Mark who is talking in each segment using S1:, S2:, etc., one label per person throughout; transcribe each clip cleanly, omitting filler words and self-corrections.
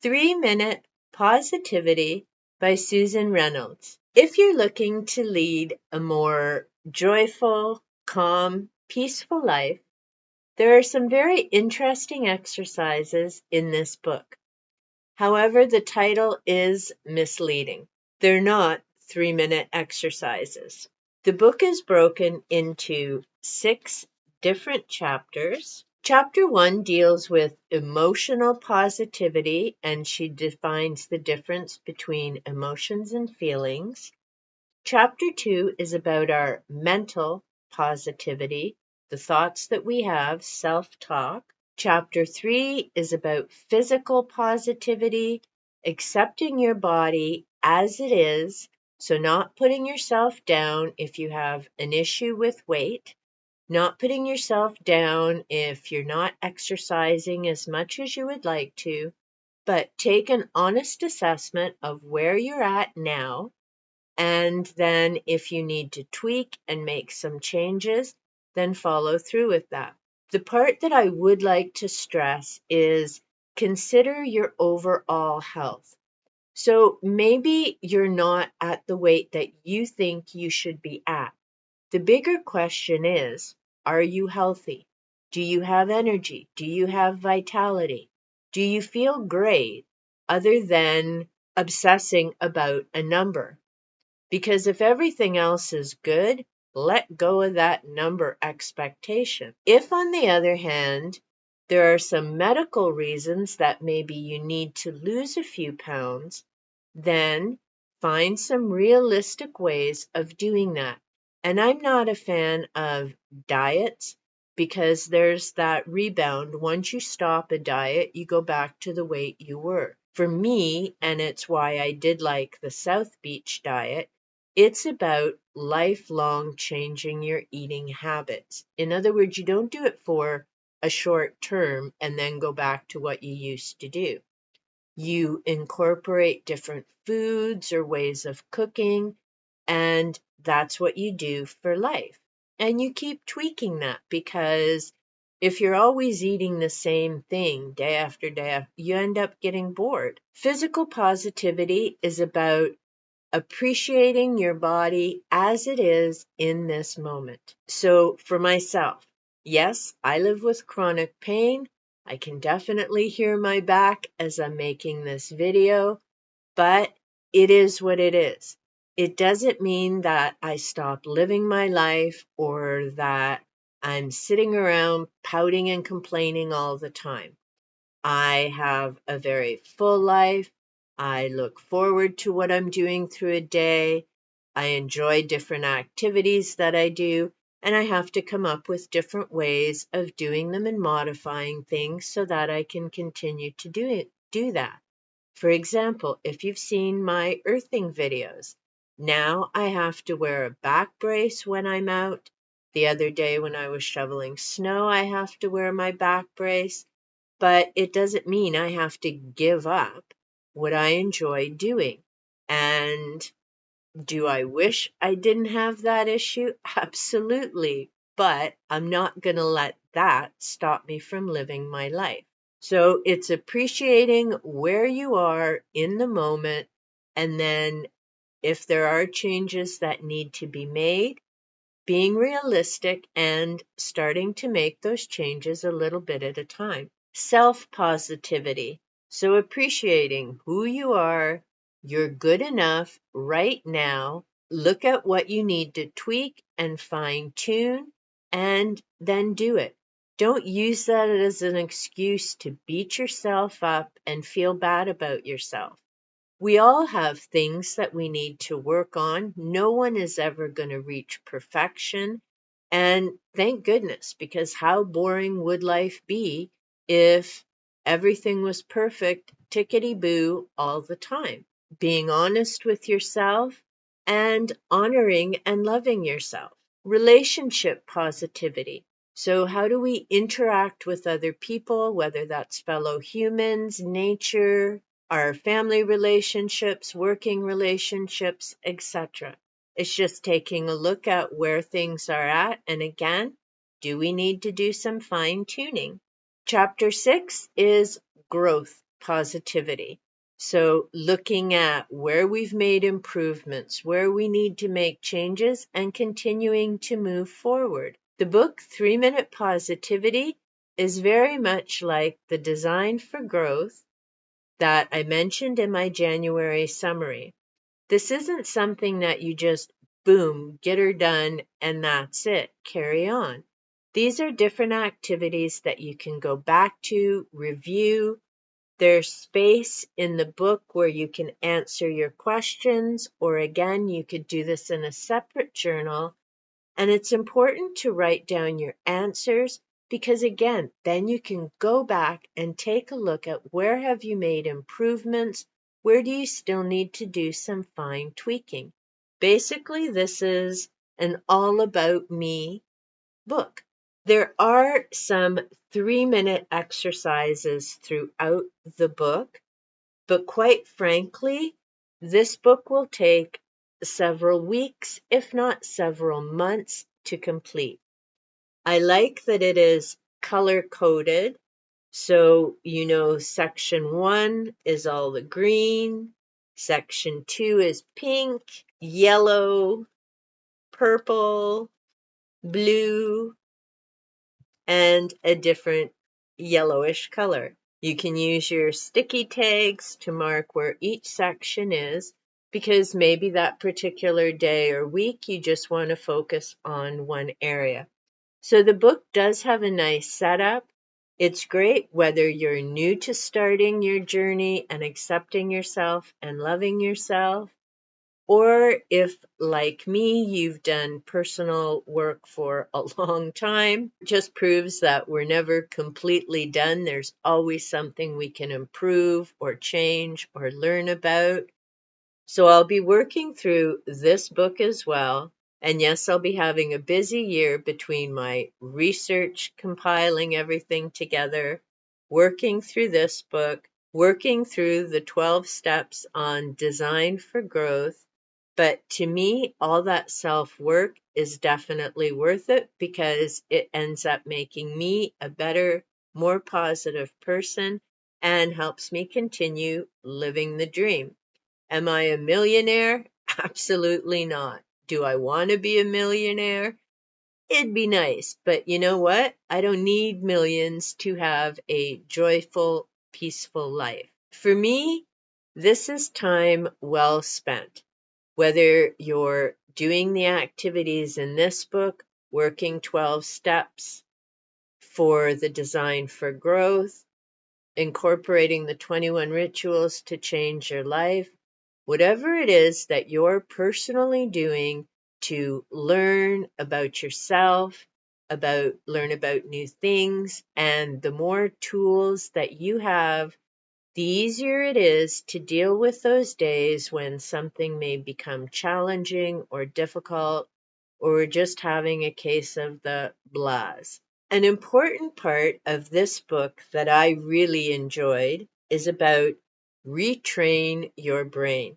S1: 3-Minute Positivity by Susan Reynolds. If you're looking to lead a more joyful, calm, peaceful life, there are some very interesting exercises in this book. However, the title is misleading. They're not 3-minute exercises. The book is broken into 6 different chapters. Chapter 1 deals with emotional positivity, and she defines the difference between emotions and feelings. Chapter 2 is about our mental positivity, the thoughts that we have, self-talk. Chapter 3 is about physical positivity, accepting your body as it is, so not putting yourself down if you have an issue with weight, not putting yourself down if you're not exercising as much as you would like to, but take an honest assessment of where you're at now, and then if you need to tweak and make some changes, then follow through with that. The part that I would like to stress is consider your overall health. So maybe you're not at the weight that you think you should be at. The bigger question is, are you healthy? Do you have energy? Do you have vitality? Do you feel great other than obsessing about a number? Because if everything else is good, let go of that number expectation. If, on the other hand, there are some medical reasons that maybe you need to lose a few pounds, then find some realistic ways of doing that. And I'm not a fan of diets because there's that rebound. Once you stop a diet, you go back to the weight you were. For me, and it's why I did like the South Beach diet, it's about lifelong changing your eating habits. In other words, you don't do it for a short term and then go back to what you used to do. You incorporate different foods or ways of cooking, and that's what you do for life. And you keep tweaking that, because if you're always eating the same thing day after day, you end up getting bored. Physical positivity is about appreciating your body as it is in this moment. So for myself, yes, I live with chronic pain. I can definitely hear my back as I'm making this video, but it is what it is. It doesn't mean that I stop living my life or that I'm sitting around pouting and complaining all the time. I have a very full life. I look forward to what I'm doing through a day. I enjoy different activities that I do, and I have to come up with different ways of doing them and modifying things so that I can continue to do that. For example, if you've seen my earthing videos, now I have to wear a back brace when I'm out. The other day when I was shoveling snow, I have to wear my back brace. But it doesn't mean I have to give up what I enjoy doing. And do I wish I didn't have that issue? Absolutely. But I'm not going to let that stop me from living my life. So it's appreciating where you are in the moment, and then if there are changes that need to be made, being realistic and starting to make those changes a little bit at a time. Self-positivity. So appreciating who you are, you're good enough right now. Look at what you need to tweak and fine tune, and then do it. Don't use that as an excuse to beat yourself up and feel bad about yourself. We all have things that we need to work on. No one is ever going to reach perfection. And thank goodness, because how boring would life be if everything was perfect, tickety-boo, all the time? Being honest with yourself and honoring and loving yourself. Relationship positivity. So how do we interact with other people, whether that's fellow humans, nature, our family relationships, working relationships, etc. It's just taking a look at where things are at, and again, do we need to do some fine tuning? Chapter 6 is growth. positivity. So looking at where we've made improvements, where we need to make changes, and continuing to move forward. The book 3-Minute Positivity is very much like the Design for Growth that I mentioned in my January summary. This isn't something that you just, boom, get her done, and that's it, carry on. These are different activities that you can go back to, review. There's space in the book where you can answer your questions, or again, you could do this in a separate journal. And it's important to write down your answers because again, then you can go back and take a look at where have you made improvements, where do you still need to do some fine tweaking. Basically, this is an all about me book. There are some 3-minute exercises throughout the book, but quite frankly, this book will take several weeks, if not several months, to complete. I like that it is color coded. So, section 1 is all the green, section 2 is pink, yellow, purple, blue, and a different yellowish color. You can use your sticky tags to mark where each section is because maybe that particular day or week you just want to focus on one area. So the book does have a nice setup. It's great whether you're new to starting your journey and accepting yourself and loving yourself, or if, like me, you've done personal work for a long time. It just proves that we're never completely done. There's always something we can improve or change or learn about. So I'll be working through this book as well. And yes, I'll be having a busy year between my research, compiling everything together, working through this book, working through the 12 steps on design for growth. But to me, all that self-work is definitely worth it because it ends up making me a better, more positive person and helps me continue living the dream. Am I a millionaire? Absolutely not. Do I want to be a millionaire? It'd be nice, but you know what? I don't need millions to have a joyful, peaceful life. For me, this is time well spent. Whether you're doing the activities in this book, working 12 steps for the design for growth, incorporating the 21 rituals to change your life, whatever it is that you're personally doing to learn about yourself, learn about new things, and the more tools that you have, the easier it is to deal with those days when something may become challenging or difficult, or we're just having a case of the blahs. An important part of this book that I really enjoyed is about retrain your brain.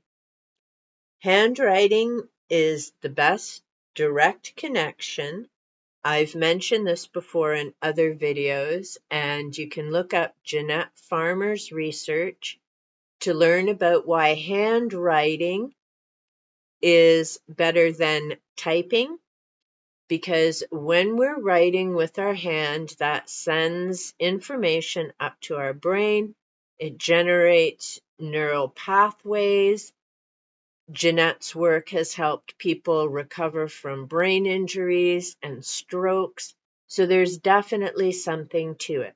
S1: Handwriting is the best direct connection. I've mentioned this before in other videos, and you can look up Jeanette Farmer's research to learn about why handwriting is better than typing. Because when we're writing with our hand, that sends information up to our brain. It generates neural pathways. Jeanette's work has helped people recover from brain injuries and strokes, so there's definitely something to it.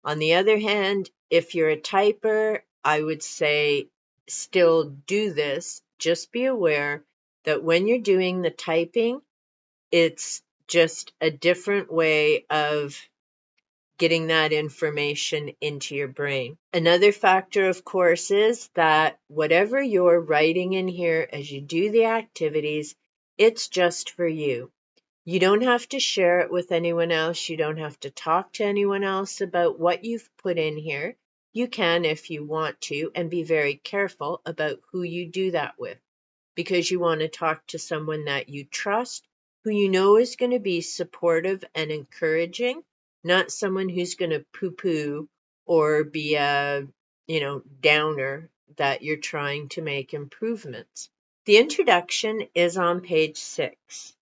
S1: On the other hand, if you're a typer, I would say still do this. Just be aware that when you're doing the typing, it's just a different way of getting that information into your brain. Another factor, of course, is that whatever you're writing in here as you do the activities, it's just for you. You don't have to share it with anyone else. You don't have to talk to anyone else about what you've put in here. You can if you want to, and be very careful about who you do that with, because you want to talk to someone that you trust, who you know is going to be supportive and encouraging, not someone who's going to poo-poo or be a, downer that you're trying to make improvements. The introduction is on page 6.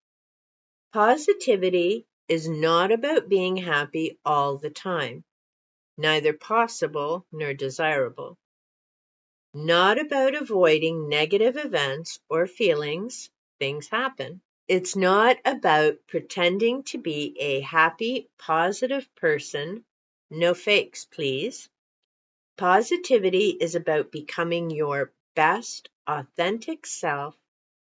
S1: Positivity is not about being happy all the time, neither possible nor desirable. Not about avoiding negative events or feelings. Things happen. It's not about pretending to be a happy, positive person. No fakes, please. Positivity is about becoming your best, authentic self,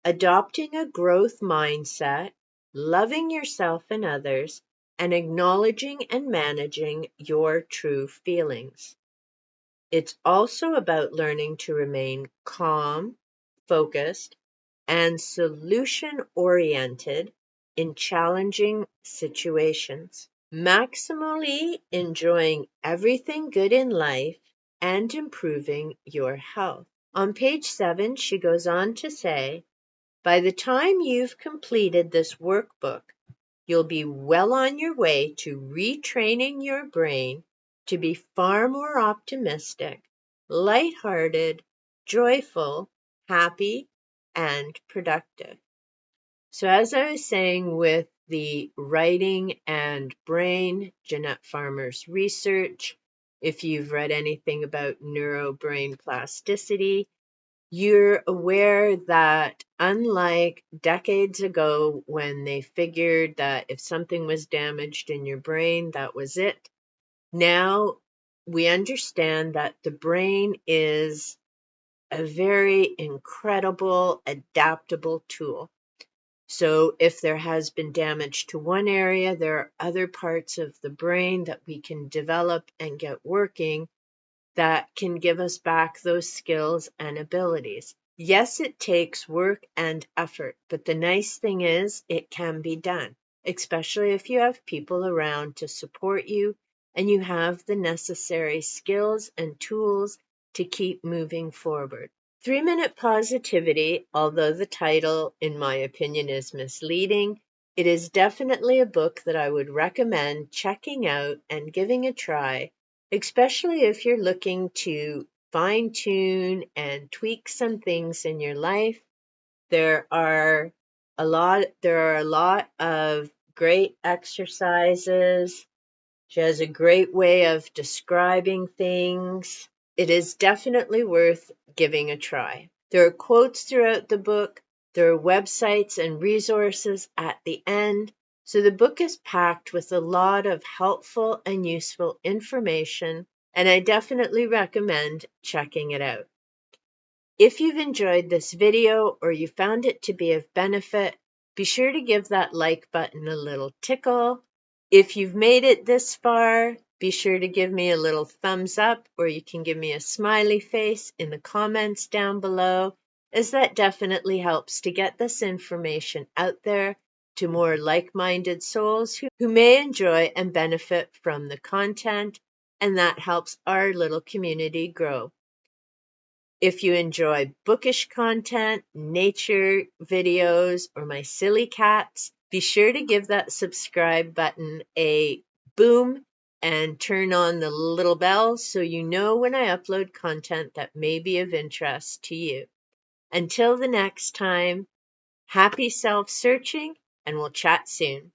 S1: adopting a growth mindset, loving yourself and others, and acknowledging and managing your true feelings. It's also about learning to remain calm, focused, and solution-oriented in challenging situations. Maximally enjoying everything good in life and improving your health. On page 7, she goes on to say, by the time you've completed this workbook, you'll be well on your way to retraining your brain to be far more optimistic, lighthearted, joyful, happy, and productive. So as I was saying with the writing and brain, Jeanette Farmer's research, if you've read anything about neurobrain plasticity, you're aware that unlike decades ago when they figured that if something was damaged in your brain, that was it, now we understand that the brain is a very incredible, adaptable tool. So if there has been damage to one area, there are other parts of the brain that we can develop and get working that can give us back those skills and abilities. Yes, it takes work and effort, but the nice thing is it can be done, especially if you have people around to support you and you have the necessary skills and tools to keep moving forward. 3-Minute Positivity, although the title, in my opinion, is misleading, it is definitely a book that I would recommend checking out and giving a try, especially if you're looking to fine-tune and tweak some things in your life. There are a lot of great exercises. She has a great way of describing things. It is definitely worth giving a try. There are quotes throughout the book. There are websites and resources at the end. So the book is packed with a lot of helpful and useful information, and I definitely recommend checking it out. If you've enjoyed this video or you found it to be of benefit, be sure to give that like button a little tickle. If you've made it this far, be sure to give me a little thumbs up, or you can give me a smiley face in the comments down below, as that definitely helps to get this information out there to more like-minded souls who may enjoy and benefit from the content, and that helps our little community grow. If you enjoy bookish content, nature videos, or my silly cats, be sure to give that subscribe button a boom and turn on the little bell so you know when I upload content that may be of interest to you. Until the next time, happy self-searching, and we'll chat soon.